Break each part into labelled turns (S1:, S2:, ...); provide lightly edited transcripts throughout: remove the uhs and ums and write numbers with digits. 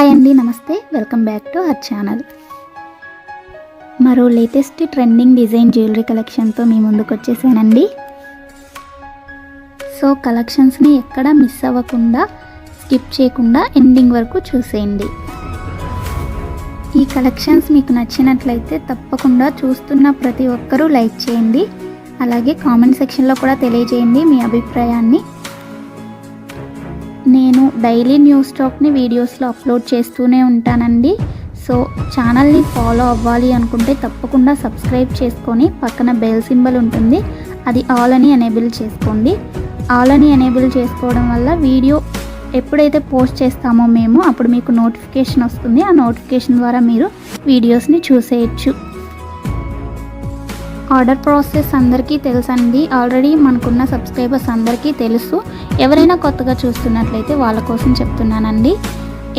S1: Hi అండి, నమస్తే. Welcome back to our channel. మరో లేటెస్ట్ ట్రెండింగ్ డిజైన్ జ్యువెలరీ కలెక్షన్తో మీ ముందుకు వచ్చేసానండి. సో కలెక్షన్స్ని ఎక్కడ మిస్ అవ్వకుండా, స్కిప్ చేయకుండా ఎండింగ్ వరకు చూసేయండి. ఈ కలెక్షన్స్ మీకు నచ్చినట్లయితే తప్పకుండా చూస్తున్న ప్రతి ఒక్కరూ లైక్ చేయండి. అలాగే కామెంట్ సెక్షన్లో కూడా తెలియజేయండి మీ అభిప్రాయాన్ని. నేను డైలీ న్యూ స్టాక్ని వీడియోస్లో అప్లోడ్ చేస్తూనే ఉంటానండి. సో ఛానల్ని ఫాలో అవ్వాలి అనుకుంటే తప్పకుండా సబ్స్క్రైబ్ చేసుకొని పక్కన బెల్ సింబల్ ఉంటుంది, అది ఆల్ అని ఎనేబుల్ చేసుకోండి. ఆల్ అని ఎనేబుల్ చేసుకోవడం వల్ల వీడియో ఎప్పుడైతే పోస్ట్ చేస్తామో మేము అప్పుడు మీకు నోటిఫికేషన్ వస్తుంది. ఆ నోటిఫికేషన్ ద్వారా మీరు వీడియోస్ని చూసేయచ్చు. ఆర్డర్ ప్రాసెస్ అందరికీ తెలుసండి. ఆల్రెడీ మనకున్న సబ్స్క్రైబర్స్ అందరికీ తెలుసు. ఎవరైనా కొత్తగా చూస్తున్నట్లయితే వాళ్ళ కోసం చెప్తున్నానండి.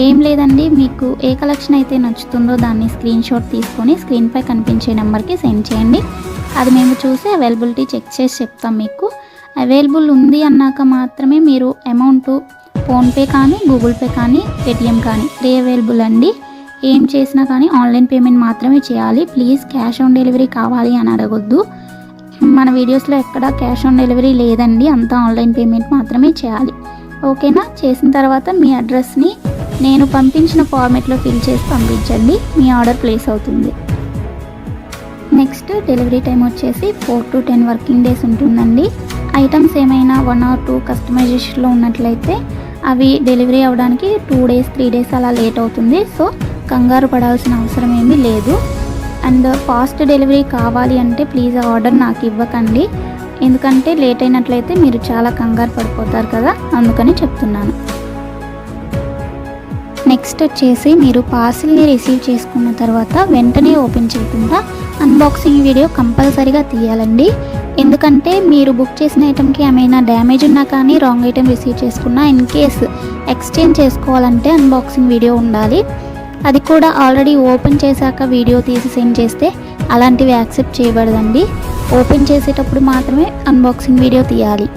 S1: ఏం లేదండి, మీకు ఏ కలెక్షన్ అయితే నచ్చుతుందో దాన్ని స్క్రీన్ షాట్ తీసుకొని స్క్రీన్పై కనిపించే నెంబర్కి సెండ్ చేయండి. అది మేము చూసి అవైలబిలిటీ చెక్ చేసి చెప్తాం. మీకు అవైలబుల్ ఉంది అన్నాక మాత్రమే మీరు అమౌంట్ ఫోన్పే కానీ, గూగుల్ పే కానీ, పేటిఎం కానీ అవైలబుల్ అండి. ఏం చేసినా కానీ ఆన్లైన్ పేమెంట్ మాత్రమే చేయాలి. ప్లీజ్ క్యాష్ ఆన్ డెలివరీ కావాలి అని అడగొద్దు. మన వీడియోస్లో ఎక్కడ క్యాష్ ఆన్ డెలివరీ లేదండి, అంతా ఆన్లైన్ పేమెంట్ మాత్రమే చేయాలి. ఓకేనా? చేసిన తర్వాత మీ అడ్రస్ని నేను పంపించిన ఫార్మేట్లో ఫిల్ చేసి పంపించండి. మీ ఆర్డర్ ప్లేస్ అవుతుంది. నెక్స్ట్ డెలివరీ టైం వచ్చేసి 4 to 10 వర్కింగ్ డేస్ ఉంటుందండి. ఐటమ్స్ ఏమైనా 1 or 2 కస్టమైజేషన్లో ఉన్నట్లయితే అవి డెలివరీ అవ్వడానికి 2 days 3 days అలా లేట్ అవుతుంది. సో కంగారు పడాల్సిన అవసరం ఏమీ లేదు. అండ్ ఫాస్ట్ డెలివరీ కావాలి అంటే ప్లీజ్ ఆర్డర్ నాకు ఇవ్వకండి, ఎందుకంటే లేట్ అయినట్లయితే మీరు చాలా కంగారు పడిపోతారు కదా, అందుకని చెప్తున్నాను. నెక్స్ట్ వచ్చేసి మీరు పార్సిల్ని రిసీవ్ చేసుకున్న తర్వాత వెంటనే ఓపెన్ చేయకుండా అన్బాక్సింగ్ వీడియో కంపల్సరీగా తీయాలండి. ఎందుకంటే మీరు బుక్ చేసిన ఐటెంకి ఏమైనా డ్యామేజ్ ఉన్నా కానీ, రాంగ్ ఐటెం రిసీవ్ చేసుకున్నా, ఇన్ కేస్ ఎక్స్చేంజ్ చేసుకోవాలంటే అన్బాక్సింగ్ వీడియో ఉండాలి. అది కూడా ఆల్రెడీ ఓపెన్ చేశాక వీడియో తీసి సెండ్ చేస్తే అలాంటివి యాక్సెప్ట్ చేయబడదండి. ఓపెన్ చేసేటప్పుడు మాత్రమే అన్బాక్సింగ్ వీడియో తీయాలి.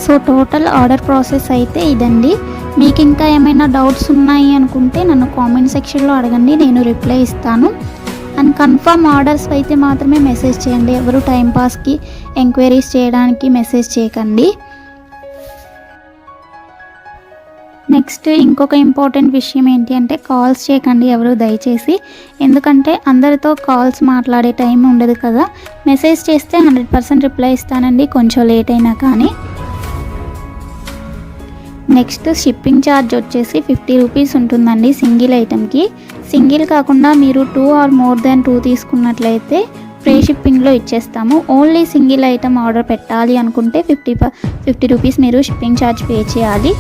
S1: సో టోటల్ ఆర్డర్ ప్రాసెస్ అయితే ఇదండి. మీకు ఇంకా ఏమైనా డౌట్స్ ఉన్నాయి అనుకుంటే నన్ను కామెంట్ సెక్షన్లో అడగండి, నేను రిప్లై ఇస్తాను. అండ్ కన్ఫర్మ్ ఆర్డర్స్ అయితే మాత్రమే మెసేజ్ చేయండి. ఎవరు టైంపాస్కి ఎంక్వైరీస్ చేయడానికి మెసేజ్ చేయకండి. నెక్స్ట్ ఇంకొక ఇంపార్టెంట్ విషయం ఏంటి అంటే కాల్స్ చేయకండి ఎవరు దయచేసి, ఎందుకంటే అందరితో కాల్స్ మాట్లాడే టైం ఉండదు కదా. మెసేజ్ చేస్తే 100% రిప్లై ఇస్తానండి, కొంచెం లేట్ అయినా కానీ. నెక్స్ట్ షిప్పింగ్ ఛార్జ్ వచ్చేసి 50 రూపీస్ ఉంటుందండి సింగిల్ ఐటెంకి. సింగిల్ కాకుండా మీరు 2 or more than 2 తీసుకున్నట్లయితే ఫ్రీ షిప్పింగ్లో ఇచ్చేస్తాము. ఓన్లీ సింగిల్ ఐటెం ఆర్డర్ పెట్టాలి అనుకుంటే 50 రూపీస్ మీరు షిప్పింగ్ ఛార్జ్ పే చేయాలి.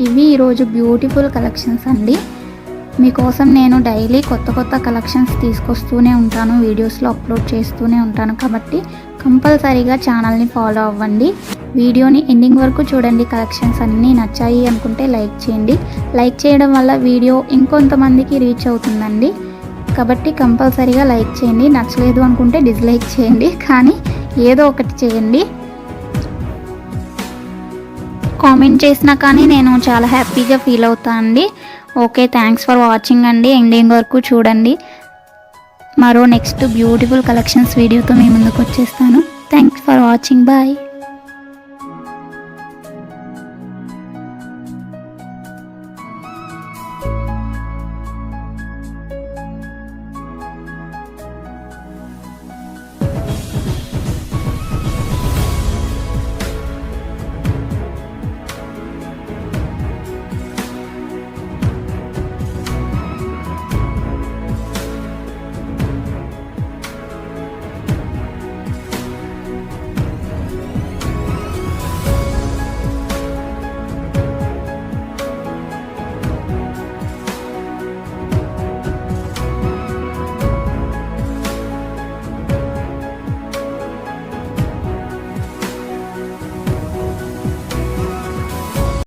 S1: ఇవి ఈరోజు బ్యూటిఫుల్ కలెక్షన్స్ అండి. మీకోసం నేను డైలీ కొత్త కలెక్షన్స్ తీసుకొస్తూనే ఉంటాను, వీడియోస్లో అప్లోడ్ చేస్తూనే ఉంటాను. కాబట్టి కంపల్సరీగా ఛానల్ని ఫాలో అవ్వండి. వీడియోని ఎండింగ్ వరకు చూడండి. కలెక్షన్స్ అన్నీ నచ్చాయి అనుకుంటే లైక్ చేయండి. లైక్ చేయడం వల్ల వీడియో ఇంకొంతమందికి రీచ్ అవుతుందండి. కాబట్టి కంపల్సరీగా లైక్ చేయండి. నచ్చలేదు అనుకుంటే డిస్లైక్ చేయండి, కానీ ఏదో ఒకటి చేయండి. కామెంట్ చేసినా కానీ నేను చాలా హ్యాపీగా ఫీల్ అవుతాను అండి. ఓకే, థ్యాంక్స్ ఫర్ వాచింగ్ అండి. ఎండింగ్ వరకు చూడండి. మరో నెక్స్ట్ బ్యూటిఫుల్ కలెక్షన్స్ వీడియోతో మీ ముందుకు వచ్చేస్తాను. Thanks for watching. బాయ్.